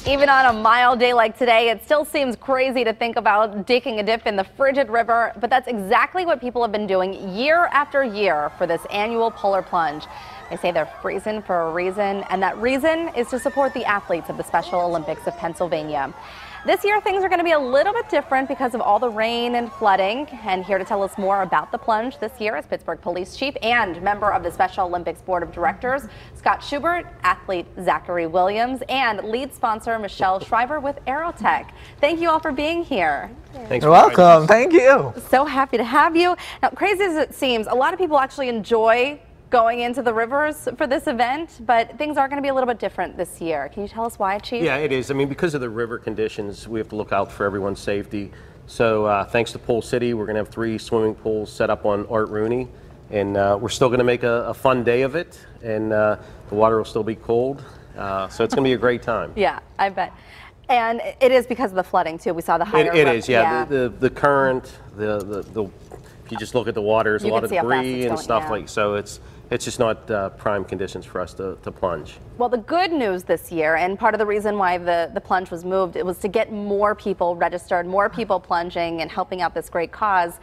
Even on a mild day like today, it still seems crazy to think about taking a dip in the frigid river, but that's exactly what people have been doing year after year for this annual Polar Plunge. They say they're freezing for a reason, and that reason is to support the athletes of the Special Olympics of Pennsylvania. This year, things are going to be a little bit different because of all the rain and flooding. And here to tell us more about the plunge this year is Pittsburgh Police Chief and member of the Special Olympics Board of Directors, Scott Schubert, athlete Zachary Williams, and lead sponsor Michelle Shriver with Aerotech. Thank you all for being here. Thanks. You're welcome. Thank you. So happy to have you. Now, crazy as it seems, a lot of people actually enjoy going into the rivers for this event, but things are going to be a little bit different this year. Can you tell us why, Chief? Yeah, it is. I mean, because of the river conditions, we have to look out for everyone's safety. So thanks to Pool City, we're going to have 3 swimming pools set up on Art Rooney, and we're still going to make a fun day of it, and the water will still be cold, so it's going to be a great time. Yeah, I bet. And it is because of the flooding, too. We saw the higher... It is, yeah. The current, if you just look at the water, there's a lot of debris and stuff like so. It's just not prime conditions for us to plunge. Well, the good news this year, and part of the reason why the plunge was moved, it was to get more people registered, more people plunging and helping out this great cause.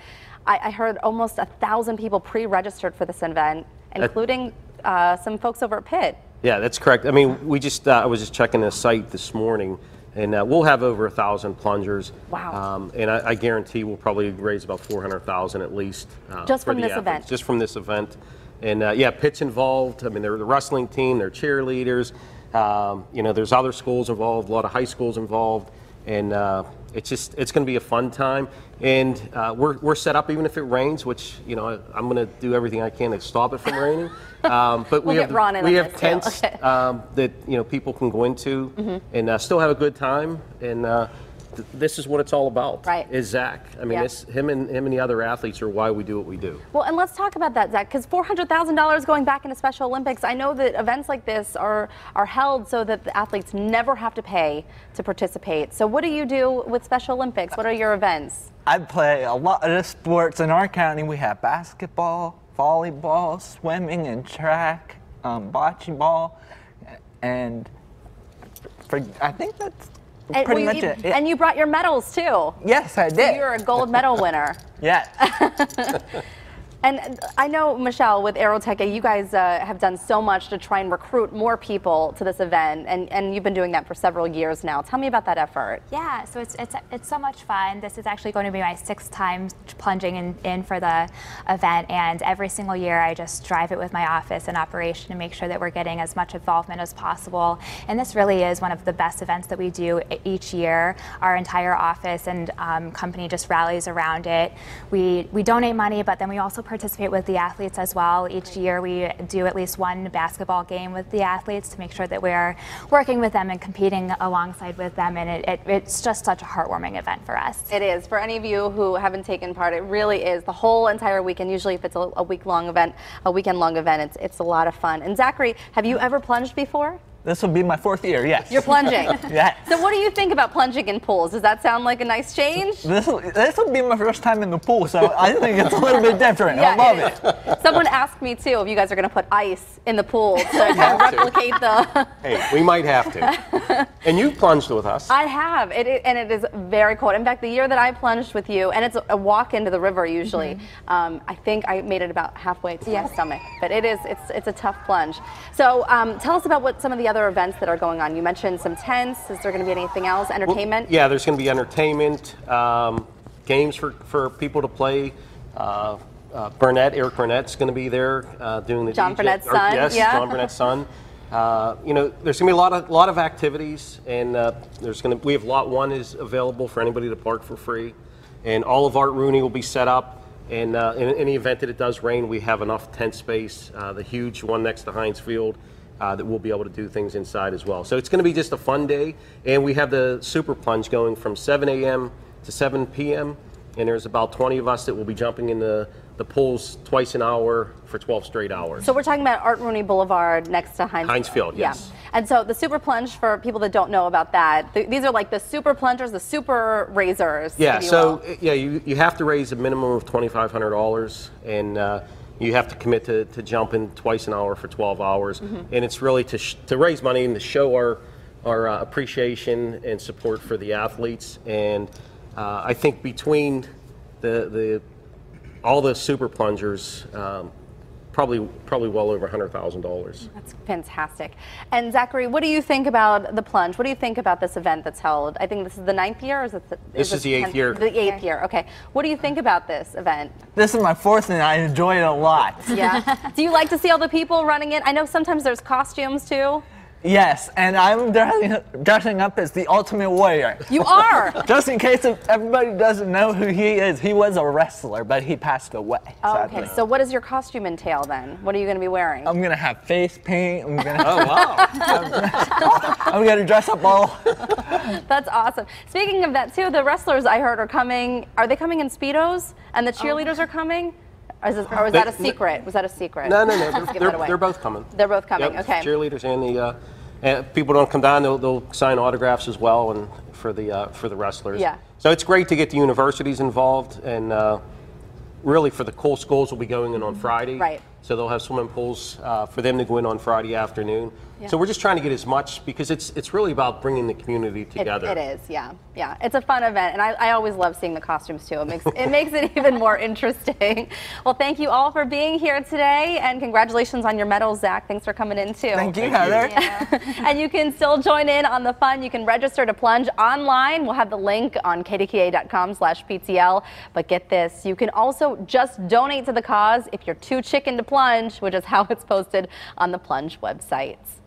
I heard almost 1,000 people pre-registered for this event, including some folks over at Pitt. Yeah, that's correct. I mean, we just I was just checking the site this morning, and we'll have over 1,000 plungers. Wow. And I guarantee we'll probably raise about 400,000 at least. Just from this event? Just from this event. And yeah, Pitt's involved. I mean, they're the wrestling team, they're cheerleaders. You know, there's other schools involved, a lot of high schools involved. And it's going to be a fun time. And we're set up even if it rains, which, you know, I'm going to do everything I can to stop it from raining. But we have tents that, you know, people can go into and still have a good time. And this is what it's all about, right? Is Zach. I mean, him and the other athletes are why we do what we do. Well, and let's talk about that, Zach, because $400,000 going back into Special Olympics. I know that events like this are held so that the athletes never have to pay to participate. So what do you do with Special Olympics? What are your events? I play a lot of sports in our county. We have basketball, volleyball, swimming and track, bocce ball, and I think that's pretty much it. And you brought your medals too. Yes, I did. So you're a gold medal winner. Yeah. And I know, Michelle, with Aerotech, you guys have done so much to try and recruit more people to this event, and you've been doing that for several years now. Tell me about that effort. Yeah, so it's so much fun. This is actually going to be my 6th time plunging in for the event, and every single year I just drive it with my office and operation to make sure that we're getting as much involvement as possible. And this really is one of the best events that we do each year. Our entire office and company just rallies around it. We donate money, but then we also participate with the athletes as well. Each year we do at least one basketball game with the athletes to make sure that we're working with them and competing alongside with them, and it's just such a heartwarming event for us. It is. For any of you who haven't taken part, it really is. The whole entire weekend, usually if it's a week-long event, a weekend-long event, it's a lot of fun. And Zachary, have you ever plunged before? This will be my 4th year, yes. You're plunging? Yes. So what do you think about plunging in pools? Does that sound like a nice change? This will be my first time in the pool, so I think it's a little bit different. Yeah, I love it. Someone asked me, too, if you guys are going to put ice in the pool to kind of replicate the... Hey, we might have to. And you plunged with us. I have, and it is very cold. In fact, the year that I plunged with you, and it's a walk into the river usually, I think I made it about halfway to my stomach. But it's a tough plunge. So tell us about what some of the other events that are going on. You mentioned some tents. Is there going to be anything else? Entertainment? Well, yeah, there's going to be entertainment, games for people to play. Eric Burnett's going to be there doing the John Burnett's son. Yes, yeah. John Burnett's son. You know, there's going to be a lot of activities, and we have Lot 1 is available for anybody to park for free, and all of Art Rooney will be set up. And in the event that it does rain, we have enough tent space, the huge one next to Heinz Field, that we'll be able to do things inside as well. So it's going to be just a fun day, and we have the Super Plunge going from 7 a.m. to 7 p.m., and there's about 20 of us that will be jumping in the pools twice an hour for 12 straight hours. So we're talking about Art Rooney Boulevard next to Heinz Field, yes. Yeah. And so the Super Plunge, for people that don't know about that, these are like the super plungers, the super raisers. Yeah, so yeah, you have to raise a minimum of $2,500, and you have to commit to jumping twice an hour for 12 hours. And it's really to raise money and to show our our appreciation and support for the athletes. And I think between all the super plungers, probably well over $100,000. That's fantastic. And Zachary, what do you think about the plunge? What do you think about this event that's held? I think this is the 9th year, or is it? This is the 8th year. The 8th year. Okay. What do you think about this event? This is my 4th, and I enjoy it a lot. Yeah. Do you like to see all the people running in? I know sometimes there's costumes too. Yes, and I'm dressing up as the Ultimate Warrior. You are? Just in case if everybody doesn't know who he is, he was a wrestler, but he passed away. Oh, okay, so what does your costume entail then? What are you going to be wearing? I'm going to have face paint. I'm going to Oh, wow. I'm going to dress up all. That's awesome. Speaking of that too, the wrestlers I heard are coming. Are they coming in Speedos? And the cheerleaders are coming? Or is that a secret? Was that a secret? No. They're both coming. They're both coming. Yep, Okay. Cheerleaders and the people don't come down. They'll sign autographs as well, and for the wrestlers. Yeah. So it's great to get the universities involved, and really for the cool schools will be going in on Friday. Right. So they'll have swimming pools for them to go in on Friday afternoon. Yeah. So we're just trying to get as much, because it's really about bringing the community together. It is, yeah. It's a fun event, and I always love seeing the costumes too. It makes it even more interesting. Well, thank you all for being here today, and congratulations on your medals, Zach. Thanks for coming in too. Thank you, Heather. Yeah. And you can still join in on the fun. You can register to plunge online. We'll have the link on kdka.com/PTL. But get this, you can also just donate to the cause if you're too chicken to plunge, which is how it's posted on the Plunge websites.